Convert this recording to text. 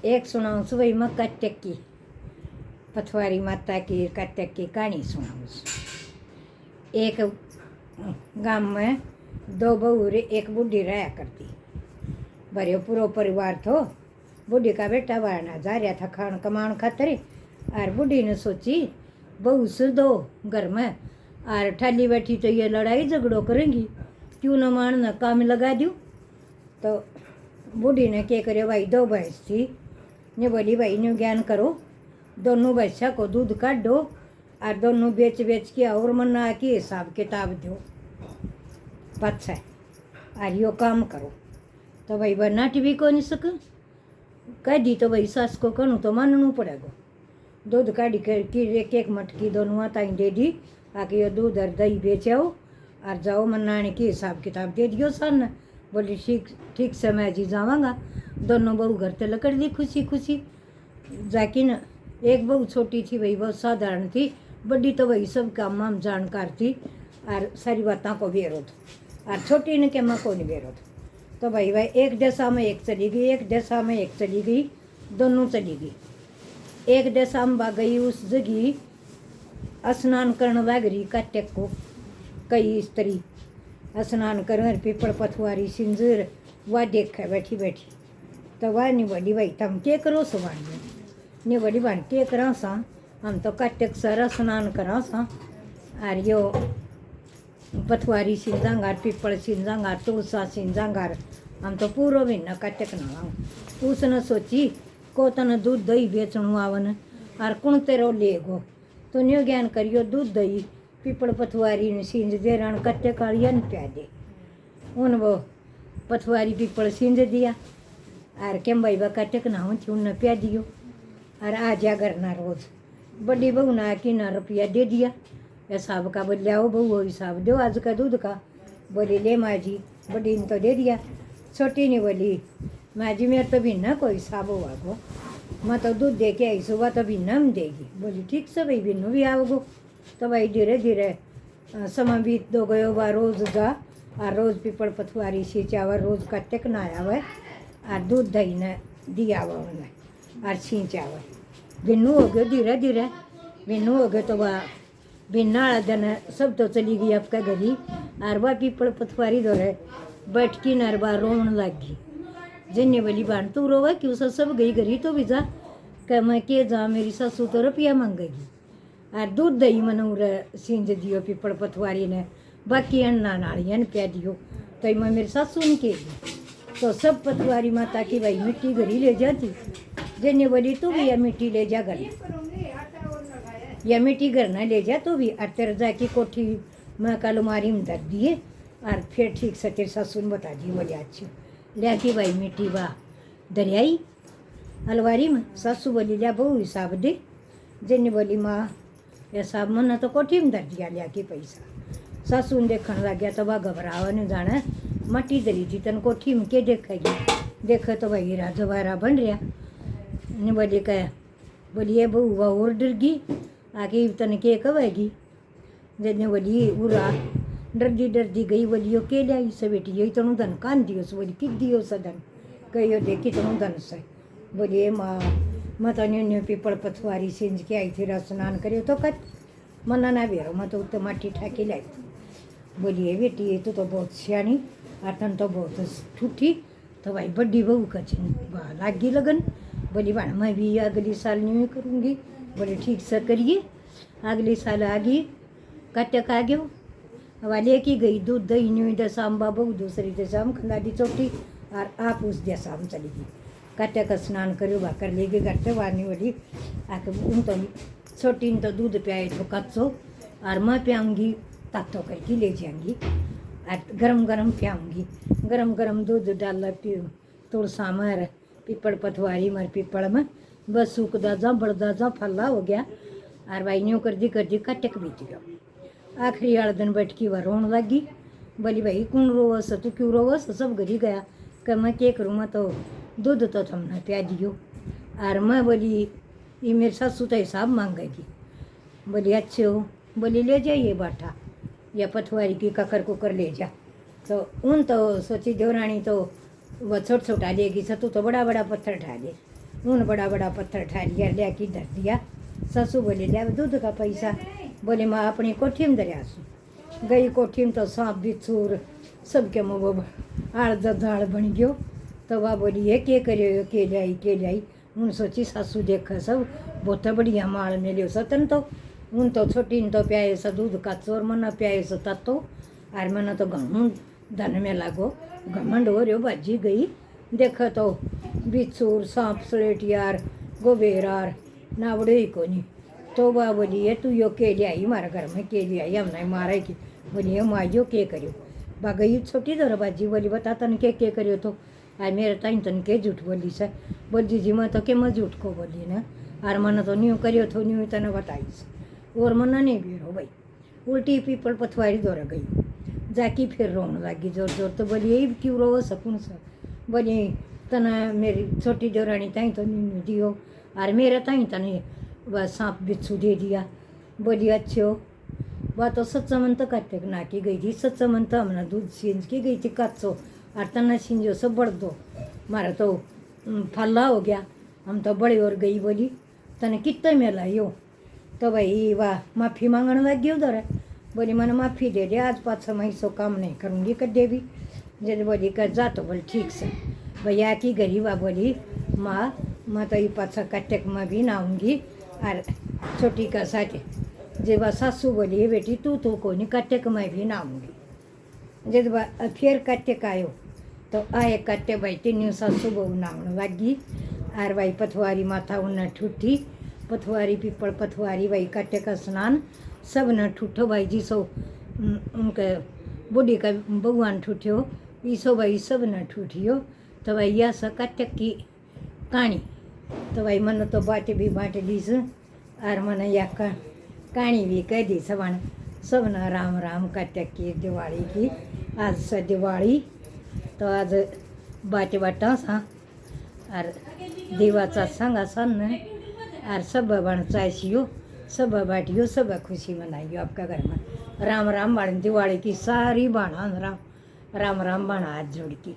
एक सुनाऊँ सुबह मैं कट्टक की पथवारी माता की कट्टक की कहानी सुनाऊँ। एक गांव में दो बहू एक बूढ़ी रहा करती। भरे पूरा परिवार थो। बूढ़ी का बेटा बारना जा रहा था खान कमान खातर। और बूढ़ी ने सोची बहू से दो घर में और ठाली बैठी तो ये लड़ाई झगड़ो करेंगी, क्यों न मान न काम लगा दूँ। तो बूढ़ी ने क्या करे, भाई दो भैंस थी ने बोली भाई ने ज्ञान करो, दोनों भैंसा को दूध काटो और दोनों बेच बेच के और मना की हिसाब किताब दो पाछा और यो काम करो। तो भाई बनाटी भी को नहीं सक कह दी। तो भाई सास को कहूँ तो मानना पड़ेगा। दूध काढ़ी करके एक एक मटकी दोनों माताई दे दी, आके यो दूध और दही बेचाओ और जाओ मनाने की हिसाब किताब दे दियो सन। बोली ठीक ठीक से मैं जी जावांगा। दोनों बहू घर ते लकड़ दी खुशी खुशी जाके न। एक बहू छोटी थी, वही बहुत साधारण थी। बड़ी तो वही सब काम में जानकार थी और सारी बातों को विरोध। और छोटी ने के माँ को नहीं विरोध। तो भाई एक दिशा में एक चली गई, एक दिशा में एक चली गई, दोनों चली गई। एक दिशा में भाग गई उस जगह स्नान करने लग रही कट्टक को। कई स्त्री स्नान कर पीपल पथवारी सिंदूर वह देखे बैठी बैठी। तो वह नहीं बोली भाई तुम क्या करो सुबह नहीं बोली बहन क्या करा सा, हम तो कट्टक सारा स्नान करा सा और यो पथवारी सिंजांगार पीपल सिंजांगार तुलसा सिंजांगार हम तो पूरा महीना कट्टक नहाऊँ। उसने सोची को तने दूध दही बेचणु आवन और कुण तेरो लेगो। तो न्यू ज्ञान करियो दूध दही पीपल पथवारी ने सींज दे रण कट्टक कालियन प्या दे। उन वो पथवारी पीपल सींज दिया और केम भाई बा कट्टक नहाऊँ थी उन प्या दियो और आ जा करना रोज। बड़ी बहू ना कि ना रुपया दे दिया हिसाब का। बोले आओ बहू वो हिसाब दो आज का दूध का। बोली ले माँ जी। बड़ी ने तो दे दिया। छोटी ने बोली माँ जी मेरे तो भी न कोई हिसाब हुआ गो, मैं तो दूध दे के आई सुबह तो भी न देगी। बोली ठीक से भाई बिन्नू भी आओगो। तो भाई धीरे धीरे समय बीत दो गयो। वह रोज जा और रोज पीपल पथवारी सींचावर रोज कट्टक ना आवे और दूध दही ने दिया उन्हें और सींचावे। बिन्नू हो गयो धीरे धीरे बिन्नू हो गए। तो वह बिन्ना दिन सब तो चली गई आपका घरी और वह पीपल पथवारी दौरे बैठ की नरबा रोन लग गई। जिन्हें बोली बहन तू रोवा क्यों सब गई घरी तो भी जा। कह मैं के जा मेरी सासू तो रुपया मांगेगी और दूध दही मनूर सींज दियो पीपल पथवारी ने बाकी अन्ना नाड़ियन प्या दियो। तो मैं मेरी सासू ने कही। तो सब पथवारी माता की भाई मिट्टी घरी ले जाती। जिन्हें बोली तू भी यह मिट्टी ले जा घर, यह मिट्टी घर ना ले जा तू भी और तेरे जाके कोठी मैं का अलमारी में धर दिए और फिर ठीक से तेरे सासू ने बता दी। बोली अच्छी लिया कि भाई मिट्टी वाह दरियाई अलवारी में। सासू बोली लिया बहू हिसाब दे। जिन्हें बोली माँ हिसाब मन तो कोठी में धर दिया लिया कि पैसा। सासू ने देखने लग गया तो वह घबरावा ने जाना मट्टी दरी थी तन कोठी में के देखेगी। देखे तो भाई राजवारा बन रहा ने। बोली कह बोली ये बहू वह और डर गई आगे तन के कहेगी। जिन्हें बोली उरा डरदी गई। बोली यो के लिया से बेटी यही तनु धन कान दियो से। बोली कि दियो सदन कहियो देखी तनु धन से। बोलिए माँ मैं तो न्यू पीपल पथवारी सिंज के आई थी स्नान करियो तो कत मना ना बेरो मैं तो उत्ते माटी ठाकी लाई। बोलिए बेटी तू तो बहुत सियानी और तन तो बहुत ठूठी। तो भाई बड़ी बहू का लागी लगन। बोली बहन मैं भी अगली साल न्यू करूँगी। बोले ठीक से करिए। अगली साल आ गई कट्टक आ गयो। वाले की गई दूध दही न्यू दशा में बहू दूसरी दशा में खंडाली चौथी और आप उस दशा में चली गई। कट्टक स्नान करो भाकर ले गए घर से वारनी वाली आके उन तो छोटी ने तो दूध पियाए तो कच्चो और मैं पियाऊँगी तातो करके ले जाऊँगी और गरम गरम पियाऊँगी। गरम गरम दूध डाल तुलसा में पीपल पथवारी मर पीपल में बस सूखदा जा बढ़दा जा फल्ला हो गया। और भाई न्यू कर दी कट्टक बीत गया। आखिरी वाले दिन बैठ की वह रोन लगी। बोली भाई कौन रोवस तू क्यों रोवस। सब घरी गया कि मैं क्या करूँ मैं तो दूध तो तुमने प्या दियो। और मैं बोली ये मेरी सासू तो हिसाब मांगेगी। बोली अच्छे हो। बोली ले जाइए बाठा या पथवारी की ककर कुकर ले जा। तो उन तो सोची देवरानी तो वह छोटा छोटा लेगी सतू तो बड़ा बड़ा पत्थर उठा ले। उन बड़ा बड़ा पत्थर ठा लिया, लिया के धर दिया। सासू बोली लिया दूध का पैसा, बोले माँ अपनी कोठी में दरिया सू गई। कोठी में तो सांप बिच्छूर सबके मुँह आड़ दाड़ बन गयो। तो वह बोली ये के करियो, के लाई उन सोची सासू देखा सब बहुत बढ़िया माल मिलो सतन। तो उन तो छोटी तो प्याए सा दूध का चोर मन प्याए सो तत्तो आर मन तो घणू धन में लागो घमंड हो रहो। बाजी गई देखो तो बिच्छूर सांप सलेटियार गोबेरार नावड़े ही कोनी। तो वह बोली ये तू यो के ले आई मारा घर में, के ले आई हमने मारे की। बोली माँ यो के करियो बा गई छोटी दर बाजी। बोली बता तन के करियो। तो आज मेरे ताइन तन के झूठ बोली से। बोल जी मैं तो के मैं झूठ को बोली ना, आर मन तो न्यू करियो थो न्यू तने बताईस और मन नहीं बेरो भाई। उल्टी पीपल पथवारी दौड़ गई जाकी फिर रोन लगी जोर जोर। तो बोली यही क्यों रो सकूँ सर। बोली तना मेरी छोटी जोरानी ताई तो न्यू दियो और मेरे ताई तने वह सांप बिच्छू दे दिया। बोली अच्छो वह तो सच्चा मन तो करते ना की गई थी। सच्चा मन तो हमने दूध सींच की गई थी कच्चो और तना सींजो सब बढ़ दो मारा तो फल्ला हो गया। हम तो बड़े और गई। बोली तने कितने में लाइयो। तो भाई वाह माफ़ी मांगने लग गई उधर। बोली मैंने माफ़ी दे दे आज 5-6 महीने सो काम नहीं करूँगी कद्दे भी। जब बोली कर जा तो बोल ठीक से भैया की गरीबा। बोली माँ मैं तो ये 5-6 कट्टे में भी ना आऊँगी। और छोटी का साथ जब सासू बोली बेटी तू तो को नहीं कट्टे मैं भी ना आऊँगी। जब फिर कट्टे आयो तो आए कट्टे भाई तीन सासू बहू नामने लगी। और भाई पथवारी माथा उन्हें ठूठी पथवारी पीपल पथवारी भाई कट्टे का स्नान सब न ठूठो भाई जी सो उनके बूढ़ी का भगवान ठूठो ईसो भाई सब न ठूठियो। तो भाई यह सा कट्टे की कहानी। तो भाई मन तो बात भी बांट दीस और मन या कहानी भी कह दी सबन सब न राम राम कट्टे की दिवाली की। आज से दिवाली तो आज बाटे बाटा सा और देवाचा सांगा सन और सब बन चाइसियो सब बाटियो सब खुशी मनाइयो आपका घर में। राम राम बाण दिवाली की सारी बाणा राम राम राम बाणा हाथ जोड़ की।